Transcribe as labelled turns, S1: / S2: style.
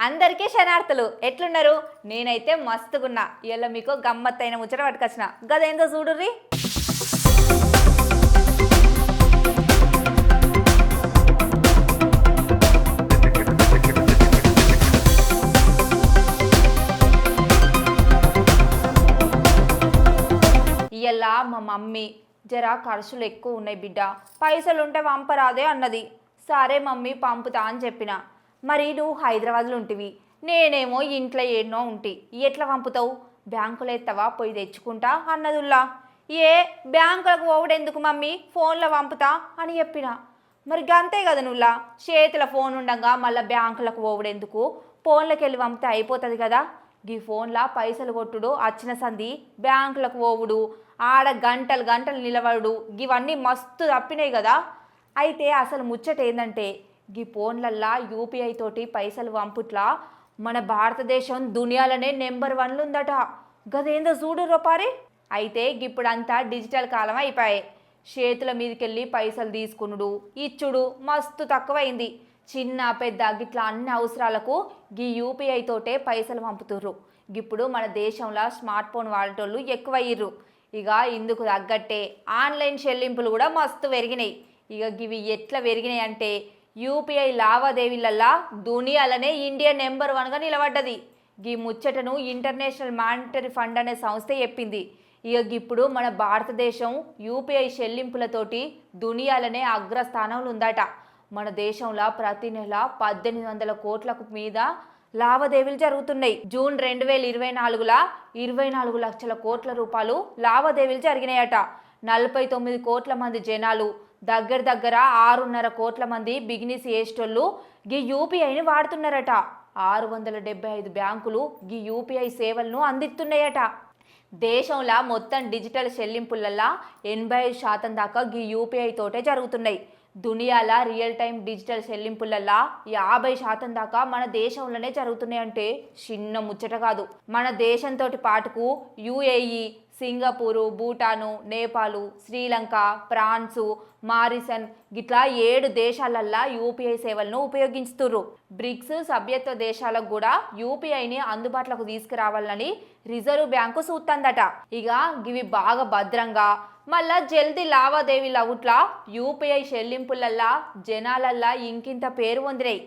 S1: అందరికీ శనార్థులు ఎట్లున్నారు? నేనైతే మస్తుగున్నా. ఇవాళ మీకు గమ్మత్తైన ముచ్చట పట్టుకొచ్చిన. గదేందో చూడుర్రి. ఇవాళ మా మమ్మీ జరా ఖర్చులు ఎక్కువ ఉన్నాయి బిడ్డ, పైసలుంటే పంపరాదే అన్నది. సరే మమ్మీ పంపుతా అని చెప్పిన. మరి నువ్వు హైదరాబాద్లో ఉంటివి, నేనేమో ఇంట్లో ఎన్నో ఉంటి, ఎట్లా పంపుతావు? బ్యాంకులో ఎత్తవా పోయి తెచ్చుకుంటా అన్నదుల్లా. ఏ బ్యాంకులకు పోవడెందుకు మమ్మీ, ఫోన్లో పంపుతా అని చెప్పిన. మరి గంతే కదా నువ్వులా, చేతిలో ఫోన్ ఉండగా మళ్ళీ బ్యాంకులకు పోవడెందుకు, ఫోన్లోకి వెళ్ళి పంపితే అయిపోతుంది కదా. గీ ఫోన్లా పైసలు కొట్టుడు వచ్చిన సంది బ్యాంకులకు పోవుడు, ఆడ గంటలు గంటలు నిలబడు, ఇవన్నీ మస్తు తప్పినాయి కదా. అయితే అసలు ముచ్చట ఏంటంటే, గీ ఫోన్లల్లా యూపీఐ తోటి పైసలు పంపుట్లా మన భారతదేశం దునియాలోనే నెంబర్ 1లో ఉందట. గదేందో చూడు రూపారి. అయితే ఇప్పుడంతా డిజిటల్ కాలం అయిపోయాయి. చేతుల మీదకెళ్ళి పైసలు తీసుకునుడు ఇచ్చుడు మస్తు తక్కువైంది. చిన్న పెద్ద గిట్లా అన్ని అవసరాలకు గీ యూపీఐ తోటే పైసలు పంపుతుర్రు. ఇప్పుడు మన దేశంలో స్మార్ట్ ఫోన్ వాడేటోళ్ళు ఎక్కువయ్యిర్రు. ఇక ఇందుకు తగ్గట్టే ఆన్లైన్ చెల్లింపులు కూడా మస్తు పెరిగినాయి. ఇక ఇవి ఎట్లా పెరిగినాయి అంటే, యూపీఐ లావాదేవీలల్లా దునియాలనే ఇండియా నెంబర్ 1గా నిలబడ్డది. ఈ ముచ్చటను ఇంటర్నేషనల్ మానిటరీ ఫండ్ అనే సంస్థ చెప్పింది. ఇక ఇప్పుడు మన భారతదేశం యూపీఐ చెల్లింపులతోటి దునియాలనే అగ్రస్థానంలో ఉందట. మన దేశంలో ప్రతి నెల 1800 కోట్లకు మీద లావాదేవీలు జరుగుతున్నాయి. జూన్ 2024లా 24 లక్షల కోట్ల రూపాయలు లావాదేవీలు జరిగినాయట. 49 కోట్ల మంది జనాలు, దగ్గర 6.5 కోట్ల మంది బిజినెస్ చేసేటోళ్ళు గీ యూపీఐని వాడుతున్నారట. 675 బ్యాంకులు గీ యూపీఐ సేవలను అందిస్తున్నాయట. దేశంలో మొత్తం డిజిటల్ చెల్లింపులల్లా 85% దాకా గీ యూపీఐ తోటే జరుగుతున్నాయి. దునియాల రియల్ టైం డిజిటల్ చెల్లింపులల్లా 50% దాకా మన దేశంలోనే జరుగుతున్నాయి అంటే చిన్న ముచ్చట కాదు. మన దేశంతో పాటుకు UAE, Singapore, Bhutan, Nepal, Sri Lanka, France, మారిసన్ గిట్లా 7 దేశాలల్లా యూపీఐ సేవలను ఉపయోగిస్తున్నారు. బ్రిక్స్ సభ్యత్వ దేశాలకు కూడా యూపీఐని అందుబాటులోకి తీసుకురావాలని రిజర్వ్ బ్యాంకు చూస్తుందట. ఇక ఇవి బాగా భద్రంగా మళ్ళా జల్దీ లావాదేవీలు అవుట్లా యూపీఐ చెల్లింపులల్లా జనాలల్లా ఇంకింత పేరు పొందినాయి.